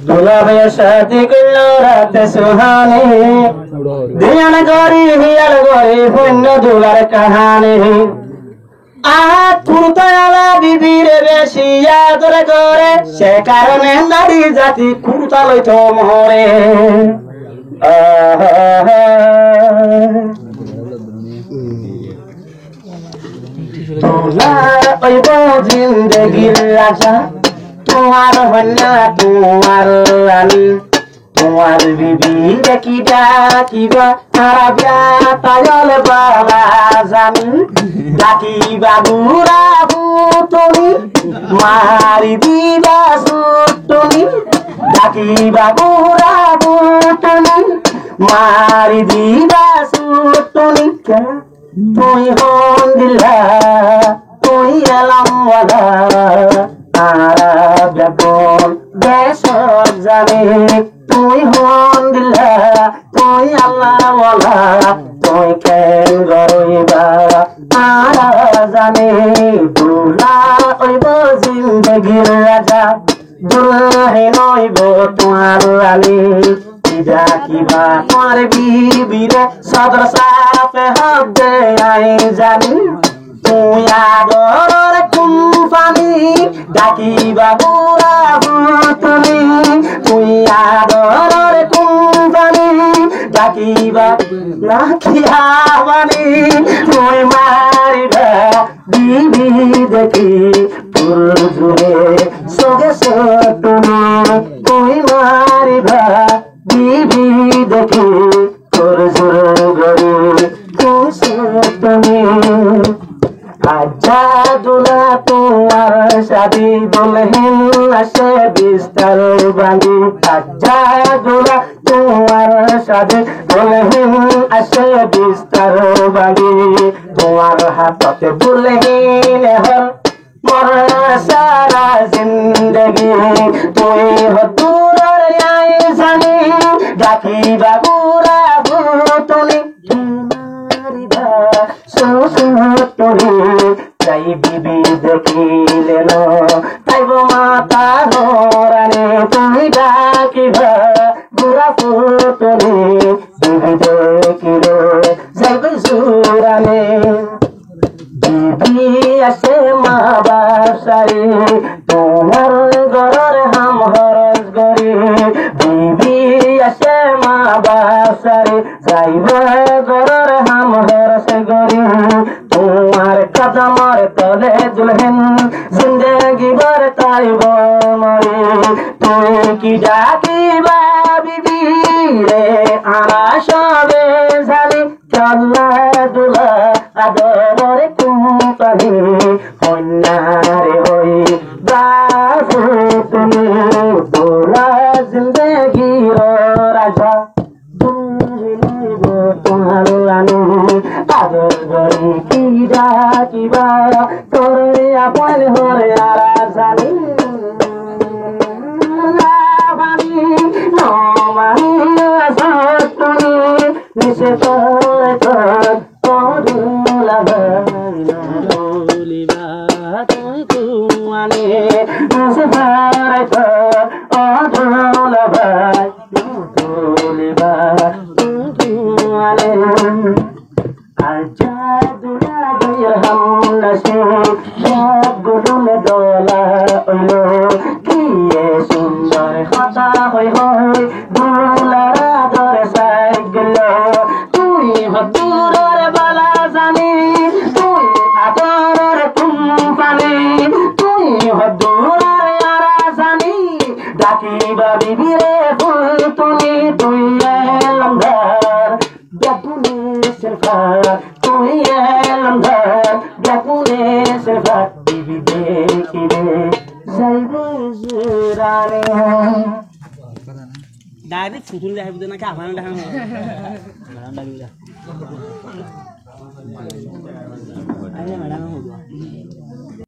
दूल्हा भैया शादी करलो रात सुहानी दियान गरी हियाल गरी ভিন্ন दूल्हार कहानी কুর্তাওয়ালা বিবির বেশি আদর করে সে কারণে নারী জাতি কুর্তা লইত মরে তোমার ওইব জিন্দগির রাজা তোমার হন্যা তোমার রানী তোমার বিবি দেখি ডাকিবা তারা বিয়া তাজল বালা জানি ডাকিবা বুড়া ভুতনি মারি দিবা সুটনি ডাকিবা বুড়া ভুতনি মারি দিবা সুটনি তুই হন দিলা তুই এলামওয়ালা তারা বেগন বেসব জানে তুই হন দিলা তুই আল্লাহওয়ালা তুই কেন গরইবা তারা জানে দুলা ওইব জিন্দগির রাজা দুলহেন হইব তোমার রানী কিবা কিবা তোমার বিবিরে সদর সাফে হবে আই জানি তুই আদরের কুম্পানি ডাকিবা বুড়া ভুতনি তুই আদরের কুম্পানি ডাকিবা নাকিয়া বানি তুই মারিবা বিবি দেখি ফুল জুড়ে সগে সটনি তুই মারিবা বিবি দেখি তোর জোর গরি তুই সটনি আচ্ছা দুলা তোমার শাদি দুলহিন আসে বিস্তার বাঁধি আচ্ছা দুলা তোমার শাদি দুলহিন আসে বিস্তার বাঁধি তোমার হাততে দুলহিন হল মর সারা জিন্দগি তুই হতুর আই জানি ডাকিবা বুড়া ভুতনি তাই বিবি দেখিলে তাইব মাতা হরানে তুমি ডাকিবা বুড়া ফুটনি বিবি দেখিলে যাইব জোরানে বিবি আসে মা বাসারে তোমার ঘরের হাম হরজ গরে বিবি আসে মা বাসারে যাইব ঘরের হাম হরজ গরে তোমার কদমর তলে দুলহেন জিন্দগি ভর তাইব মরে তুই কি ডাকিবা বিবি রে আনা সবে জানি চল্লা দুলা আদরের কুম্পানি কন্যারে হই বাবু তুমি তোরা জিন্দগির রাজা তোমার রানু আদর গরি কি ডাকিবা তোরে আপন হরে আরা জানি নমানি সটনি নিশে তোরে তোলা ভাইলিবা তুই কুয়ানে নিশে ভাই তোলা ভাই তোলিবা আচ্ছা দুলা গয়ের হাম নসে সব গুলুম দোলা ওইলো কি সুন্দর হতা হই হই দুলারা ধরে সাই গেল তুই হতুরের বালা জানি তুই আদরের কুম্পানি তুই হতুরের আরা জানি ডাকিবা বিবিরে ফুলতুনি তুই এলামদার বেপুনে সেলফার তুই এলামদার বেপুনে সেলফার বিবি দেখিবে যাইব জোরানে ডাইরেক্ট ফুটুল যাইব না কা ভান দেখা ভান লাগি যা আরে ম্যাডাম হো